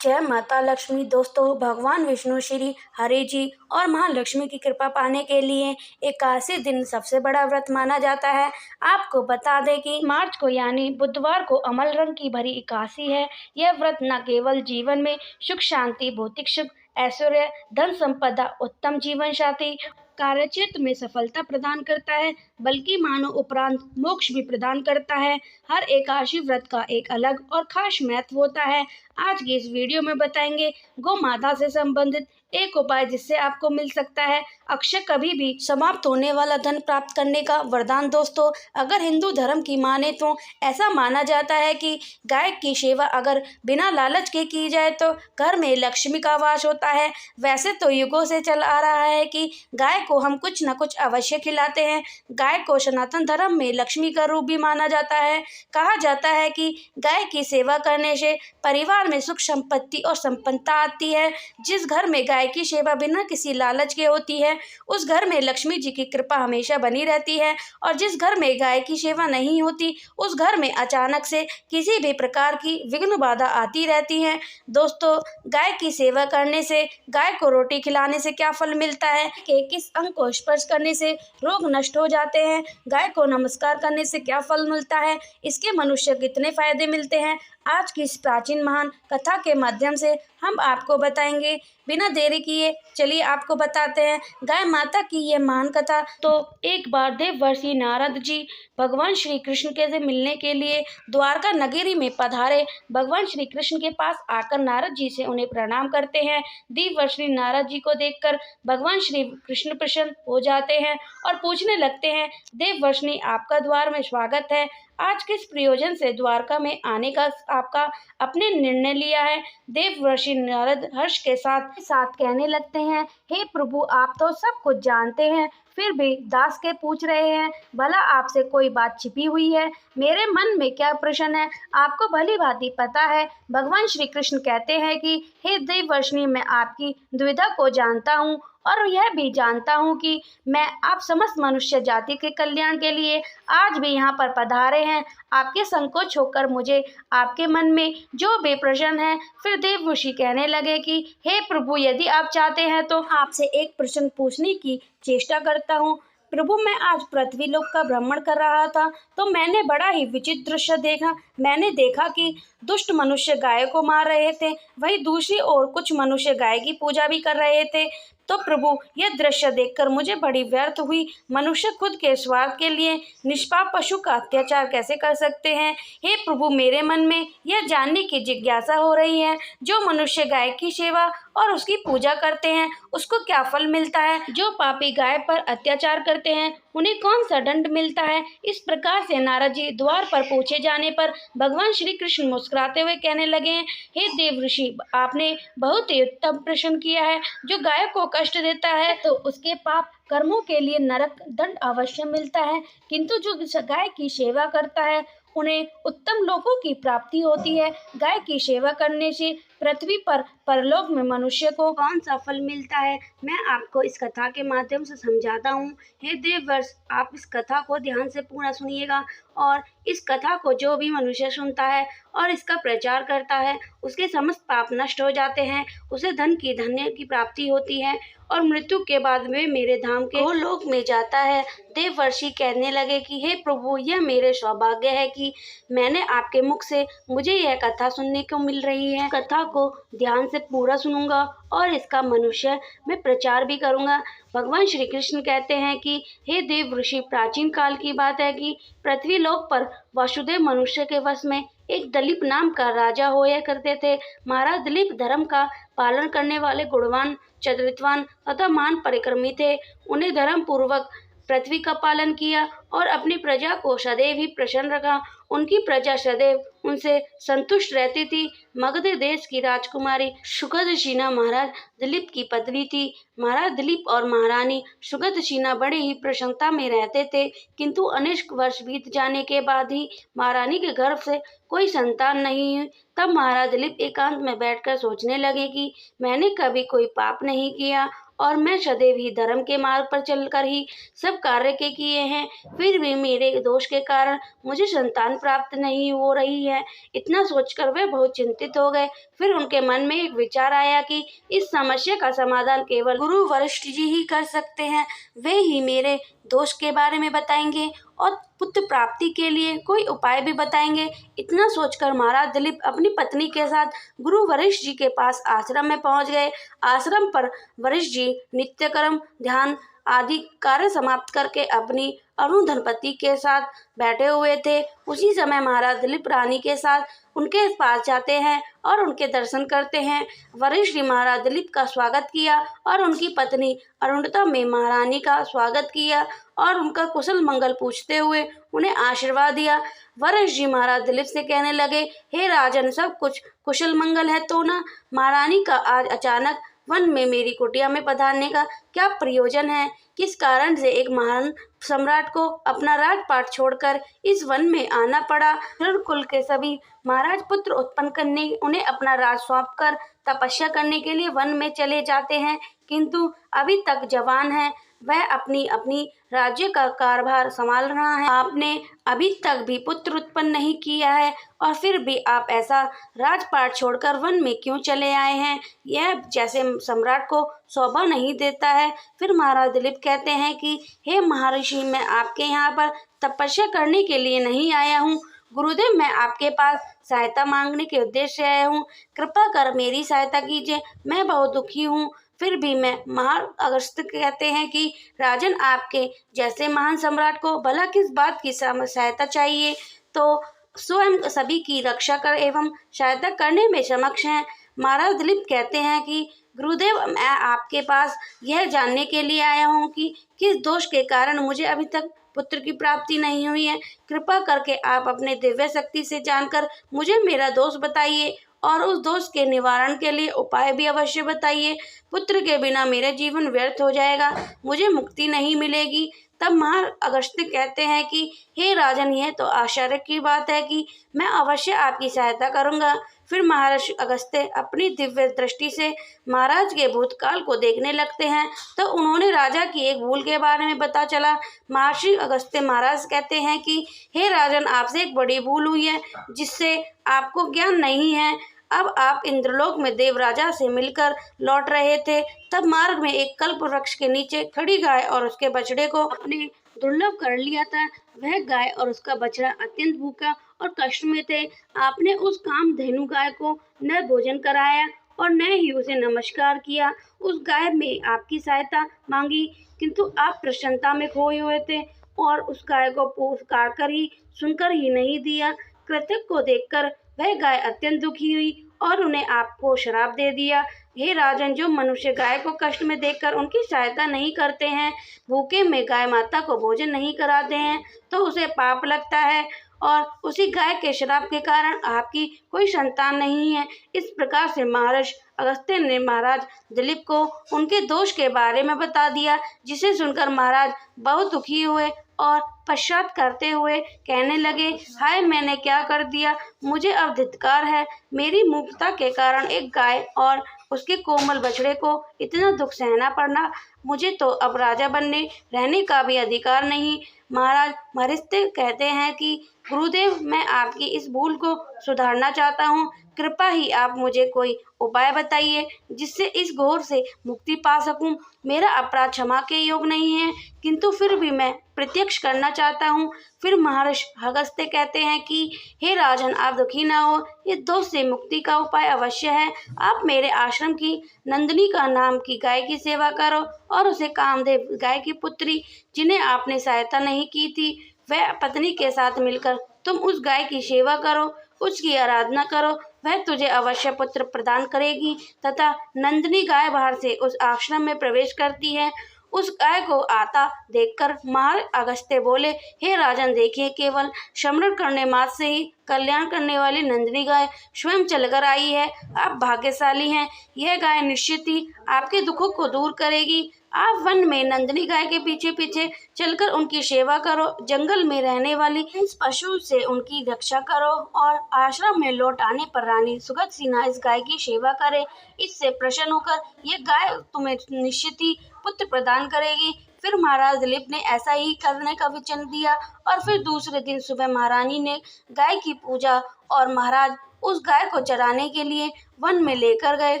जय माता लक्ष्मी। दोस्तों, भगवान विष्णु, श्री हरि जी और महालक्ष्मी की कृपा पाने के लिए एकादशी दिन सबसे बड़ा व्रत माना जाता है। आपको बता दें कि मार्च को यानी बुधवार को अमल रंग की भरी एकादशी है। यह व्रत न केवल जीवन में सुख शांति, भौतिक सुख, ऐश्वर्य, धन संपदा, उत्तम जीवन साथी, कार्यक्षेत्र में सफलता प्रदान करता है, बल्कि मानव उपरांत मोक्ष भी प्रदान करता है। हर एकादशी व्रत का एक अलग और खास महत्व होता है। आज की इस वीडियो में बताएंगे गौ माता से संबंधित एक उपाय जिससे आपको मिल सकता है अक्षय कभी भी समाप्त होने वाला धन प्राप्त करने का वरदान। दोस्तों, अगर हिंदू धर्म की माने तो ऐसा माना जाता है कि गाय की सेवा अगर बिना लालच के की जाए तो घर में लक्ष्मी का वास होता है। वैसे तो युगों से चल आ रहा है कि गाय को हम कुछ न कुछ अवश्य खिलाते हैं। गाय को सनातन धर्म में लक्ष्मी का रूप भी माना जाता है। कहा जाता है कि गाय की सेवा करने से परिवार में सुख संपत्ति और संपन्नता आती है। जिस घर में गाय की सेवा बिना किसी लालच के होती है उस घर में लक्ष्मी जी की कृपा हमेशा बनी रहती है, और जिस घर में गाय की सेवा नहीं होती उस घर में अचानक से किसी भी प्रकार की विघ्न बाधा आती रहती है। दोस्तों, गाय की सेवा करने से, गाय को रोटी खिलाने से क्या फल मिलता है, कि किस अंग को स्पर्श करने से रोग नष्ट हो जाते हैं, गाय को नमस्कार करने से क्या फल मिलता है, इसके मनुष्य कितने फायदे मिलते हैं, आज की इस प्राचीन महान कथा के माध्यम से हम आपको बताएंगे। बिना देरी किए चलिए आपको बताते हैं गाय माता की ये महान कथा। तो एक बार देववर्षि नारद जी भगवान श्री कृष्ण के से मिलने के लिए द्वारका नगरी में पधारे। भगवान श्री कृष्ण के पास आकर नारद जी से उन्हें प्रणाम करते हैं। देववर्षि नारद जी को देखकर भगवान श्री कृष्ण प्रसन्न हो जाते हैं और पूछने लगते हैं, देववर्षि आपका द्वार में स्वागत है, आज किस प्रयोजन से द्वारका में आने का आपका अपने निर्णय लिया है। देववर्षि नारद हर्ष के साथ कहने लगते हैं, हे प्रभु, आप तो सब कुछ जानते हैं, फिर भी दास के पूछ रहे हैं, भला आपसे कोई बात छिपी हुई है, मेरे मन में क्या प्रश्न है, आपको भली भांति पता है। भगवान श्री कृष्ण कहते हैं कि हे देववर्षि, मैं आपकी दुविधा को जानता हूँ और यह भी जानता हूँ कि मैं आप समस्त मनुष्य जाति के कल्याण के लिए आज भी यहाँ पर पधारे हैं। आपके संकोच होकर मुझे आपके मन में जो भी प्रश्न है। फिर देवऋषि कहने लगे कि हे प्रभु, यदि आप चाहते हैं तो आपसे एक प्रश्न पूछने की चेष्टा करता हूँ। प्रभु, मैं आज पृथ्वी लोक का भ्रमण कर रहा था तो मैंने बड़ा ही विचित्र दृश्य देखा। मैंने देखा कि दुष्ट मनुष्य गाय को मार रहे थे, वहीं दूसरी ओर कुछ मनुष्य गाय की पूजा भी कर रहे थे। तो प्रभु, यह दृश्य देखकर मुझे बड़ी व्यर्थ हुई। मनुष्य खुद के स्वार्थ के लिए निष्पाप पशु का अत्याचार कैसे कर सकते हैं। हे प्रभु, मेरे मन में यह जानने की जिज्ञासा हो रही है, जो मनुष्य गाय की सेवा और उसकी पूजा करते हैं उसको क्या फल मिलता है, जो पापी गाय पर अत्याचार करते हैं उन्हें कौन सा दंड मिलता है। इस प्रकार से नारद जी द्वार पर पूछे जाने पर भगवान श्री कृष्ण मुस्कुराते हुए कहने लगे, हे देवऋषि, आपने बहुत ही उत्तम प्रश्न किया है। जो गाय को कष्ट देता है तो उसके पाप कर्मों के लिए नरक दंड अवश्य मिलता है, किंतु जो गाय की सेवा करता है उन्हें उत्तम लोकों की प्राप्ति होती है। गाय की सेवा करने से पृथ्वी पर परलोक में मनुष्य को कौन सा फल मिलता है, मैं आपको इस कथा के माध्यम से समझाता हूँ। हे देववर्ष, आप इस कथा को ध्यान से पूरा सुनिएगा, और इस कथा को जो भी मनुष्य सुनता है और इसका प्रचार करता है उसके समस्त पाप नष्ट हो जाते हैं, उसे धन की धन्य की प्राप्ति होती है और मृत्यु के बाद में मेरे धाम के लोक में जाता है। देववर्षि कहने लगे कि हे प्रभु, यह मेरे सौभाग्य है कि मैंने आपके मुख से मुझे यह कथा सुनने को मिल रही है। कथा को ध्यान से पूरा सुनूंगा और इसका मनुष्य में प्रचार भी करूंगा। भगवान श्री कृष्ण कहते हैं कि हे देवऋषि, प्राचीन काल की बात है कि पृथ्वी लोक पर वासुदेव मनुष्य के वश में एक दिलीप नाम का राजा होया करते थे। महाराज दिलीप धर्म का पालन करने वाले गुणवान, चरित्रवान तथा महान परिक्रमी थे। उन्हें धर्म पूर्वक पृथ्वी का पालन किया और अपनी प्रजा को सदैव ही प्रसन्न रखा। उनकी प्रजा सदैव उनसे संतुष्ट रहती थी। मगध देश की राजकुमारी सुगतशीना महाराज दिलीप की पत्नी थी। महाराज दिलीप और महारानी सुगतशीना बड़े ही प्रसन्नता में रहते थे, किंतु अनेक वर्ष बीत जाने के बाद ही महारानी के गर्भ से कोई संतान नहीं हुई। तब महाराज दिलीप एकांत में बैठकर सोचने लगे कि मैंने कभी कोई पाप नहीं किया और मैं सदैव ही धर्म के मार्ग पर चलकर ही सब कार्य के किए हैं, फिर भी मेरे दोष के कारण मुझे संतान प्राप्त नहीं हो रही है। इतना सोचकर वे बहुत चिंतित हो गए। फिर उनके मन में एक विचार आया कि इस समस्या का समाधान केवल गुरु वशिष्ठ जी ही कर सकते हैं। वे ही मेरे दोष के बारे में बताएंगे और पुत्र प्राप्ति के लिए कोई उपाय भी बताएंगे। इतना सोचकर महाराज दिलीप अपनी पत्नी के साथ गुरु वशिष्ठ जी के पास आश्रम में पहुंच गए। आश्रम पर वशिष्ठ जी नित्य कर्म, ध्यान आदि कार्य समाप्त करके अपनी अरुण धनपति के साथ बैठे हुए थे। उसी समय महाराज दिलीप रानी के साथ उनके पास जाते हैं और उनके दर्शन करते हैं। वशिष्ठ जी महाराज दिलीप का स्वागत किया और उनकी पत्नी अरुणता में महारानी का स्वागत किया और उनका कुशल मंगल पूछते हुए उन्हें आशीर्वाद दिया। वशिष्ठ जी महाराज दिलीप से कहने लगे, हे राजन, सब कुछ कुशल मंगल है तो ना? महारानी का आज अचानक वन में मेरी कुटिया में पधारने का क्या प्रयोजन है? किस कारण से एक महान सम्राट को अपना राजपाट छोड़कर इस वन में आना पड़ा? कुल के सभी महाराज पुत्र उत्पन्न करने उन्हें अपना राज सौंप कर तपस्या करने के लिए वन में चले जाते हैं, किंतु अभी तक जवान है, वह अपनी अपनी राज्य का कारभार संभाल रहा है। आपने अभी तक भी पुत्र उत्पन्न नहीं किया है और फिर भी आप ऐसा राजपाट छोड़कर वन में क्यों चले आए हैं? यह जैसे सम्राट को शोभा नहीं देता है। फिर महाराज दिलीप कहते हैं कि हे महर्षि, मैं आपके यहाँ पर तपस्या करने के लिए नहीं आया हूँ। गुरुदेव, मैं आपके पास सहायता मांगने के उद्देश्य से आया हूँ। कृपा कर मेरी सहायता कीजिए, मैं बहुत दुखी हूँ। फिर भी मैं महान अगस्त्य कहते हैं कि राजन, आपके जैसे महान सम्राट को भला किस बात की सहायता चाहिए, तो स्वयं सभी की रक्षा कर एवं सहायता करने में समक्ष हैं। महाराज दिलीप कहते हैं कि गुरुदेव, मैं आपके पास यह जानने के लिए आया हूँ कि किस दोष के कारण मुझे अभी तक पुत्र की प्राप्ति नहीं हुई है। कृपा करके आप अपने दिव्य शक्ति से जानकर मुझे मेरा दोष बताइए और उस दोष के निवारण के लिए उपाय भी अवश्य बताइए। पुत्र के बिना मेरा जीवन व्यर्थ हो जाएगा, मुझे मुक्ति नहीं मिलेगी। तब महान अगस्त्य कहते हैं कि हे राजन, यह तो आश्चर्य की बात है कि मैं अवश्य आपकी सहायता करूंगा। फिर महर्षि अगस्त्य अपनी दिव्य दृष्टि से महाराज के भूतकाल को देखने लगते हैं तो उन्होंने राजा की एक भूल के बारे में पता चला। महर्षि अगस्त्य महाराज कहते हैं कि हे राजन, आपसे एक बड़ी भूल हुई है जिससे आपको ज्ञान नहीं है। अब आप इंद्रलोक में देवराजा से मिलकर लौट रहे थे, तब मार्ग में एक कल्प वृक्ष के नीचे खड़ी गाय और उसके बछड़े को अपने दुर्लभ कर लिया था। वह गाय और उसका बछड़ा अत्यंत भूखा और कष्ट में थे। आपने उस कामधेनु गाय को न भोजन कराया और न ही उसे नमस्कार किया। उस गाय में आपकी सहायता मांगी, किंतु आप प्रसन्नता में खोए हुए थे और उस गाय को पुकार कर ही सुनकर ही नहीं दिया। कृतज्ञ को देखकर वह गाय अत्यंत दुखी हुई और उन्हें आपको श्राप दे दिया। हे राजन, जो मनुष्य गाय को कष्ट में देखकर उनकी सहायता नहीं करते हैं, भूखे में गाय माता को भोजन नहीं कराते हैं, तो उसे पाप लगता है और उसी गाय के श्राप के कारण आपकी कोई संतान नहीं है। इस प्रकार से महर्षि अगस्त्य ने महाराज दिलीप को उनके दोष के बारे में बता दिया, जिसे सुनकर महाराज बहुत दुखी हुए और पश्चात करते हुए कहने लगे, हाय, मैंने क्या कर दिया? मुझे अब धिक्कार है। मेरी मूर्खता के कारण एक गाय और उसके कोमल बछड़े को इतना दुख सहना पड़ना। मुझे तो अब राजा बनने रहने का भी अधिकार नहीं। महाराज महर्षि कहते हैं कि गुरुदेव, मैं आपकी इस भूल को सुधारना चाहता हूँ। कृपा ही आप मुझे कोई उपाय बताइए जिससे इस घोर से मुक्ति पा सकूं। मेरा अपराध क्षमा के योग नहीं है, किंतु फिर भी मैं प्रत्यक्ष करना चाहता हूँ। फिर महर्षि अगस्त्य कहते हैं कि हे राजन, आप दुखी न हो, इस दोष से मुक्ति का उपाय अवश्य है। आप मेरे आश्रम की नंदिनी का नाम की गाय की सेवा करो और उसे कामदेव गाय की पुत्री, जिन्हें आपने सहायता नहीं की थी, वह पत्नी के साथ मिलकर तुम उस गाय की सेवा करो, उसकी आराधना करो, वह तुझे अवश्य पुत्र प्रदान करेगी। तथा नंदिनी गाय बाहर से उस आश्रम में प्रवेश करती है उस गाय को आता देखकर महाराज अगस्त्य बोले, हे राजन, देखिए, केवल स्मरण करने मात्र से ही कल्याण करने वाली नंदिनी गाय स्वयं चलकर आई है। आप भाग्यशाली हैं। यह गाय निश्चित ही आपके दुखों को दूर करेगी। आप वन में नंदिनी गाय के पीछे पीछे चलकर उनकी सेवा करो, जंगल में रहने वाली इस पशु से उनकी रक्षा करो और आश्रम में लौट आने पर रानी सुगतसिन्हा इस गाय की सेवा करे। इससे प्रसन्न होकर यह गाय तुम्हें निश्चित ही पुत्र प्रदान करेगी। फिर महाराज दिलीप ने ऐसा ही करने का वचन दिया और फिर दूसरे दिन सुबह महारानी ने गाय की पूजा और महाराज उस गाय को चराने के लिए वन में लेकर गए।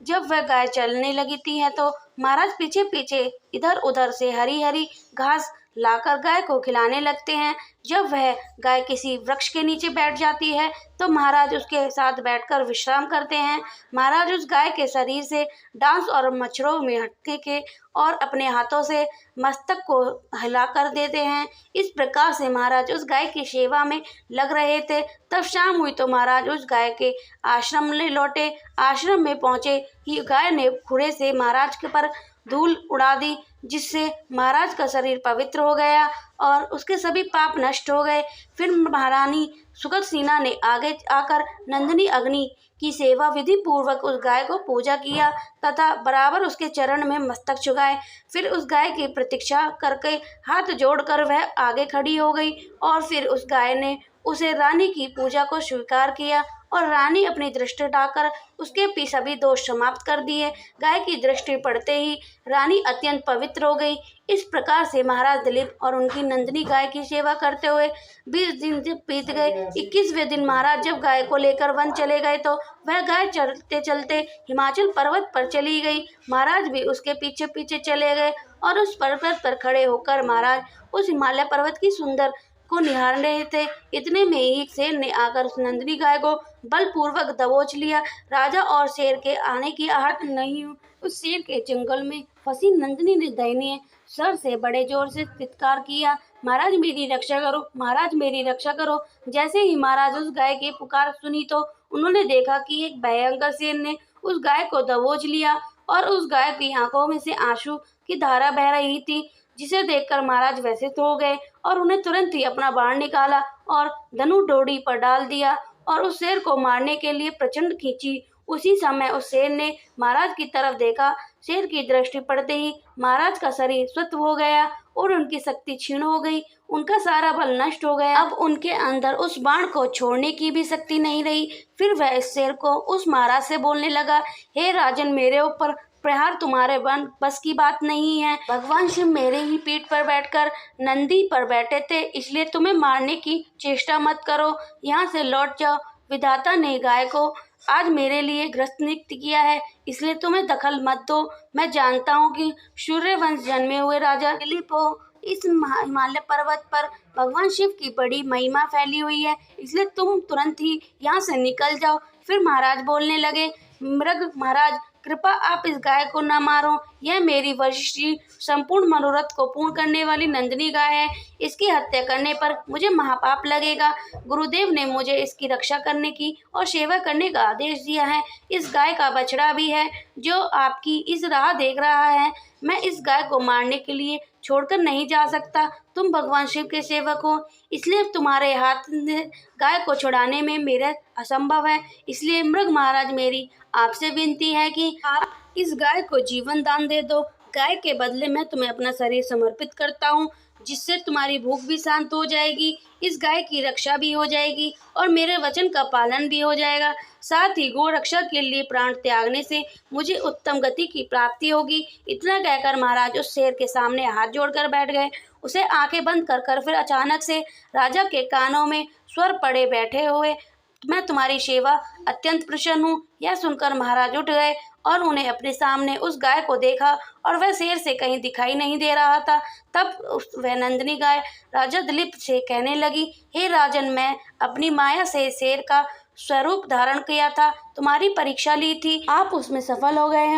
जब वह गाय चलने लगी थी है तो महाराज पीछे पीछे इधर उधर से हरी हरी घास लाकर गाय को खिलाने लगते हैं। जब वह गाय किसी वृक्ष के नीचे बैठ जाती है तो महाराज उसके साथ बैठकर विश्राम करते हैं। महाराज उस गाय के शरीर से डांस और मच्छरों में हटके के और अपने हाथों से मस्तक को हिला कर देते हैं। इस प्रकार से महाराज उस गाय की सेवा में लग रहे थे। तब शाम हुई तो महाराज उस गाय के आश्रम में लौटे। आश्रम में पहुंचे ही गाय ने खुरे से महाराज के पर धूल उड़ा दी, जिससे महाराज का शरीर पवित्र हो गया और उसके सभी पाप नष्ट हो गए। फिर महारानी सुगतसिन्हा ने आगे आकर नंदिनी अग्नि की सेवा विधि पूर्वक उस गाय को पूजा किया तथा बराबर उसके चरण में मस्तक झुकाए। फिर उस गाय की प्रतीक्षा करके हाथ जोड़कर वह आगे खड़ी हो गई और फिर उस गाय ने उसे रानी की पूजा को स्वीकार किया और रानी अपनी दृष्टि हटाकर उसके भी सभी दोष समाप्त कर दिए। गाय की दृष्टि पड़ते ही रानी अत्यंत पवित्र हो गई। इस प्रकार से महाराज दिलीप और उनकी नंदिनी गाय की सेवा करते हुए 20 दिन जब बीत गए। 21वें दिन महाराज जब गाय को लेकर वन चले गए तो वह गाय चलते चलते हिमाचल पर्वत पर चली गई। महाराज भी उसके पीछे पीछे चले गए और उस पर्वत पर खड़े होकर महाराज उस हिमालय पर्वत की सुंदर को निहार रहे थे। इतने में ही एक शेर ने आकर उस नंदिनी गाय को बलपूर्वक दबोच लिया। राजा और शेर के आने की आहट नहीं हुई। उस शेर के जंगल में फंसी नंदिनी ने दयनीय स्वर से बड़े जोर से चित्कार किया, महाराज मेरी रक्षा करो, महाराज मेरी रक्षा करो। जैसे ही महाराज उस गाय की पुकार सुनी तो उन्होंने देखा कि एक भयंकर शेर ने उस गाय को दबोच लिया और उस गाय की आंखों में से आंसू की धारा बह रही थी, जिसे देखकर महाराज व्यथित हो गए और उन्हें तुरंत ही अपना बाण निकाला और धनु डोरी पर डाल दिया और उस शेर को मारने के लिए प्रचंड खींची। उसी समय उस शेर ने महाराज की तरफ देखा। शेर की दृष्टि पड़ते ही महाराज का शरीर स्वत हो गया और उनकी शक्ति क्षीण हो गई। उनका सारा बल नष्ट हो गया। अब उनके अंदर उस बाण को छोड़ने की भी शक्ति नहीं रही। फिर वह इस शेर को उस महाराज से बोलने लगा, हे राजन, मेरे ऊपर प्रहार तुम्हारे बस की बात नहीं है। भगवान शिव मेरे ही पीठ पर बैठकर नंदी पर बैठे थे, इसलिए तुम्हें मारने की चेष्टा मत करो। यहाँ से लौट जाओ। विधाता ने गाय को आज मेरे लिए ग्रस्त नियुक्त किया है, इसलिए तुम्हें दखल मत दो। मैं जानता हूँ कि सूर्यवंश जन्मे हुए राजा दिलीप हो। इस हिमालय पर्वत पर भगवान शिव की बड़ी महिमा फैली हुई है, इसलिए तुम तुरंत ही यहाँ से निकल जाओ। फिर महाराज बोलने लगे, मृग महाराज, कृपा आप इस गाय को न मारो। यह मेरी वशिष्ठी संपूर्ण मनोरथ को पूर्ण करने वाली नंदिनी गाय है। इसकी हत्या करने पर मुझे महापाप लगेगा। गुरुदेव ने मुझे इसकी रक्षा करने की और सेवा करने का आदेश दिया है। इस गाय का बछड़ा भी है जो आपकी इस राह देख रहा है। मैं इस गाय को मारने के लिए छोड़कर नहीं जा सकता। तुम भगवान शिव के सेवक हो, इसलिए तुम्हारे हाथ गाय को छुड़ाने में मेरा असंभव है। इसलिए मृग महाराज, मेरी आपसे विनती है कि आप इस गाय को जीवन दान दे दो। गाय के बदले मैं तुम्हें अपना शरीर समर्पित करता हूँ, जिससे तुम्हारी भूख भी शांत हो जाएगी, इस गाय की रक्षा भी हो जाएगी और मेरे वचन का पालन भी हो जाएगा। साथ ही गो रक्षा के लिए प्राण त्यागने से मुझे उत्तम गति की प्राप्ति होगी। इतना कहकर महाराज उस शेर के सामने हाथ जोड़कर बैठ गए। उसे आंखें बंद कर फिर अचानक से राजा के कानों में स्वर पड़े बैठे हुए, मैं तुम्हारी सेवा अत्यंत प्रसन्न हूँ। यह सुनकर महाराज उठ गए और उन्हें अपने सामने उस गाय को देखा और वह शेर से कहीं दिखाई नहीं दे रहा था। तब वह नंदिनी गाय राजा दिलीप से कहने लगी, हे राजन, मैं अपनी माया से शेर का स्वरूप धारण किया था, तुम्हारी परीक्षा ली थी, आप उसमें सफल हो गए हैं